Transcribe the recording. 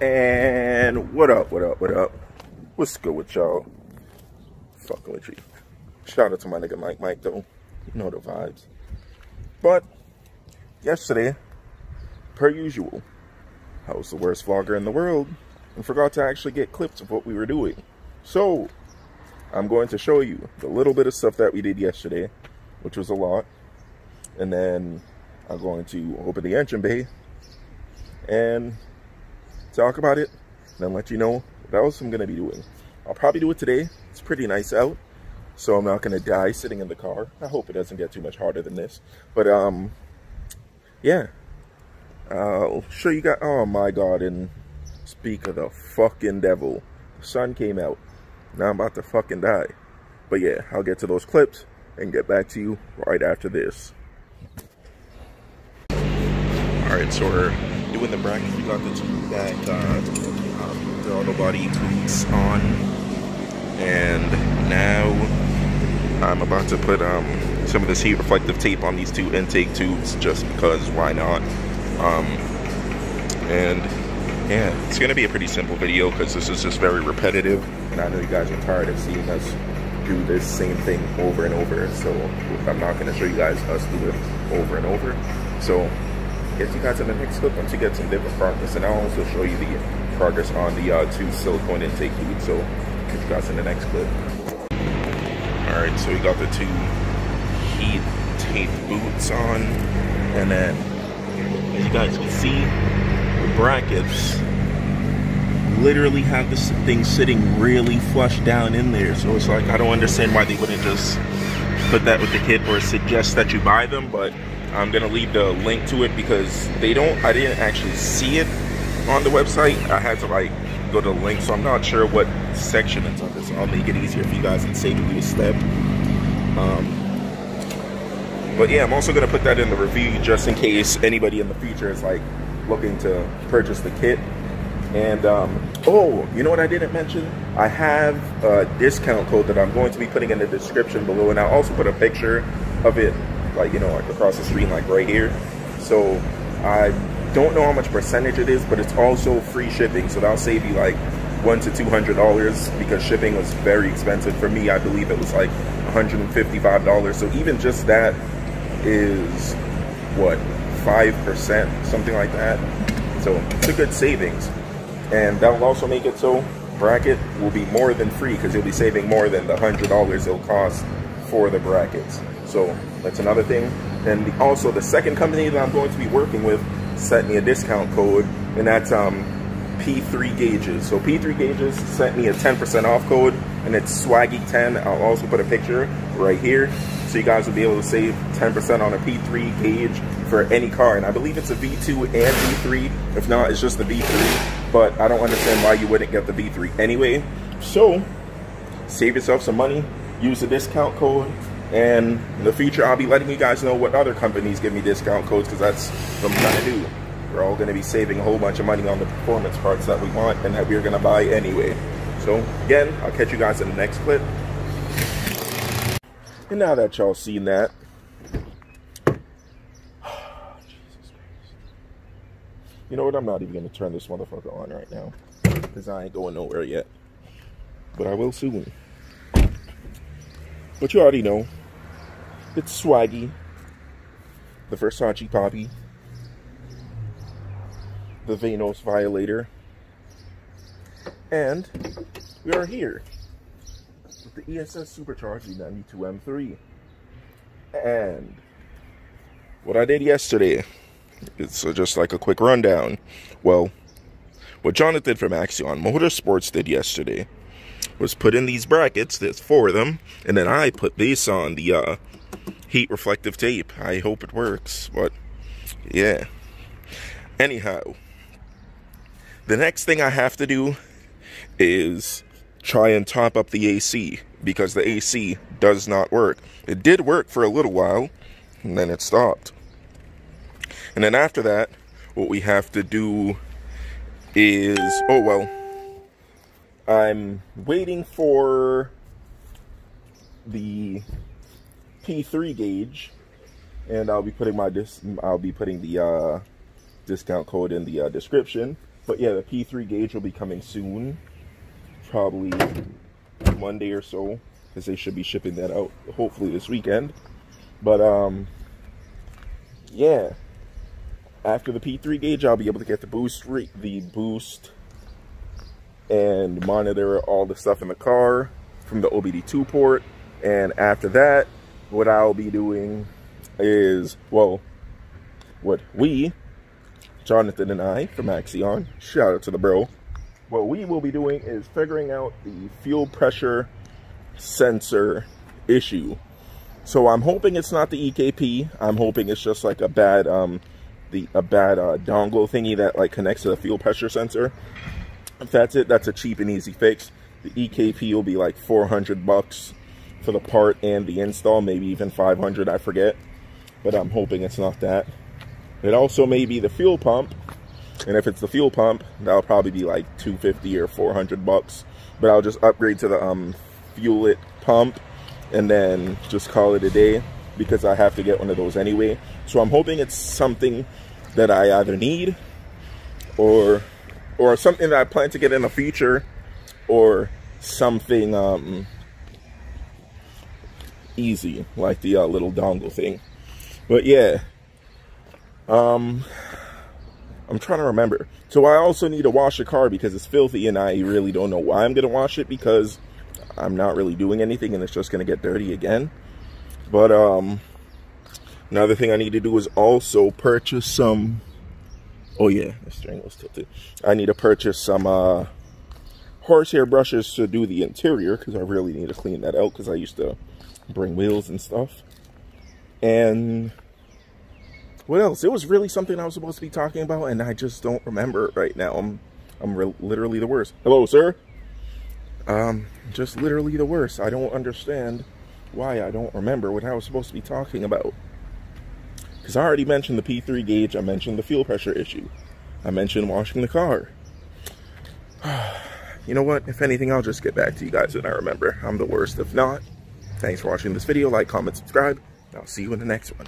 And what up, what up, what up? What's good with y'all? Fucking with you. Shout out to my nigga Mike though. You know the vibes. But yesterday, per usual, I was the worst vlogger in the world and forgot to actually get clips of what we were doing. So I'm going to show you the little bit of stuff that we did yesterday, which was a lot. And then I'm going to open the engine bay and talk about it, and then let you know what else I'm going to be doing. I'll probably do it today. It's pretty nice out, so I'm not going to die sitting in the car. I hope it doesn't get too much harder than this. But, yeah. I'll show you guys. Oh my god, and speak of the fucking devil. The sun came out. Now I'm about to fucking die. But yeah, I'll get to those clips and get back to you right after this. Alright, so we're doing the bracket. We got the two that the auto body boots on, and now I'm about to put some of this heat reflective tape on these two intake tubes, just because why not. And yeah, it's gonna be a pretty simple video because this is just very repetitive, and I know you guys are tired of seeing us do this same thing over and over, so I'm not gonna show you guys us do it over and over. So get you guys in the next clip once you get some different progress, and I'll also show you the progress on the two silicone intake tubes. So get you guys in the next clip. Alright, so we got the two heat tape boots on, and then as you guys can see, the brackets literally have this thing sitting really flush down in there. So it's like, I don't understand why they wouldn't just put that with the kit or suggest that you buy them, but I'm gonna leave the link to it because I didn't actually see it on the website. I had to like go to the link, so I'm not sure what section it's under, so I'll make it easier for you guys and save you a step. But yeah, I'm also gonna put that in the review just in case anybody in the future is like looking to purchase the kit. And oh, you know what I didn't mention? I have a discount code that I'm going to be putting in the description below, and I'll also put a picture of it, like, you know, like across the screen, like right here. So I don't know how much percentage it is, but it's also free shipping, so that'll save you like $100 to $200 because shipping was very expensive for me. I believe it was like $155. So even just that is what, 5%, something like that. So it's a good savings, and that will also make it so bracket will be more than free because you'll be saving more than the $100 it'll cost for the brackets. So that's another thing. And also the second company that I'm going to be working with sent me a discount code, and that's P3 Gauges. So P3 Gauges sent me a 10% off code, and it's Swaggy10. I'll also put a picture right here, so you guys will be able to save 10% on a P3 gauge for any car. And I believe it's a V2 and V3. If not, it's just the V3. But I don't understand why you wouldn't get the V3 anyway. So save yourself some money, use the discount code, and in the future I'll be letting you guys know what other companies give me discount codes, because that's what I'm trying to do. We're all going to be saving a whole bunch of money on the performance parts that we want and that we're going to buy anyway. So again, I'll catch you guys in the next clip. And now that y'all seen that, you know what, I'm not even going to turn this motherfucker on right now because I ain't going nowhere yet, but I will soon. But you already know, it's Swaggy, the Versace Poppy, the Vanos Violator, and we are here with the ESS Supercharger E92 M3. And what I did yesterday, it's just like a quick rundown. Well, what Jonathan from Axion Motorsports did yesterday was put in these brackets. There's 4 of them, and then I put this on the heat reflective tape. I hope it works, but yeah. Anyhow, the next thing I have to do is try and top up the AC, because the AC does not work. It did work for a little while, and then it stopped. And then after that, what we have to do is, oh well, I'm waiting for the P3 gauge, and I'll be putting the discount code in the description. But yeah, the P3 gauge will be coming soon, probably Monday or so, because they should be shipping that out hopefully this weekend. But yeah, after the P3 gauge, I'll be able to get the boost and monitor all the stuff in the car from the OBD2 port. And after that, what I'll be doing is, well, what we, Jonathan and I from Axion, shout out to the bro, what we will be doing is figuring out the fuel pressure sensor issue. So I'm hoping it's not the EKP. I'm hoping it's just like a bad dongle thingy that like connects to the fuel pressure sensor. If that's it, that's a cheap and easy fix. The EKP will be like 400 bucks for the part and the install, maybe even 500, I forget. But I'm hoping it's not that. It also may be the fuel pump, and if it's the fuel pump, that'll probably be like 250 or 400 bucks. But I'll just upgrade to the fuel it pump and then just call it a day, because I have to get one of those anyway. So I'm hoping it's something that I either need or something that I plan to get in the future, or something easy like the little dongle thing. But yeah, I'm trying to remember. So I also need to wash the car because it's filthy, and I really don't know why I'm gonna wash it, because I'm not really doing anything and it's just gonna get dirty again. But another thing I need to do is also purchase some, oh yeah, the string was tilted. I need to purchase some horsehair brushes to do the interior, because I really need to clean that out, because I used to bring wheels and stuff. And what else? It was really something I was supposed to be talking about, and I just don't remember it right now. I'm literally the worst. Hello, sir. Just literally the worst. I don't understand why I don't remember what I was supposed to be talking about. Because I already mentioned the P3 gauge. I mentioned the fuel pressure issue. I mentioned washing the car. You know what? If anything, I'll just get back to you guys when I remember. I'm the worst. If not, thanks for watching this video. Like, comment, subscribe. I'll see you in the next one.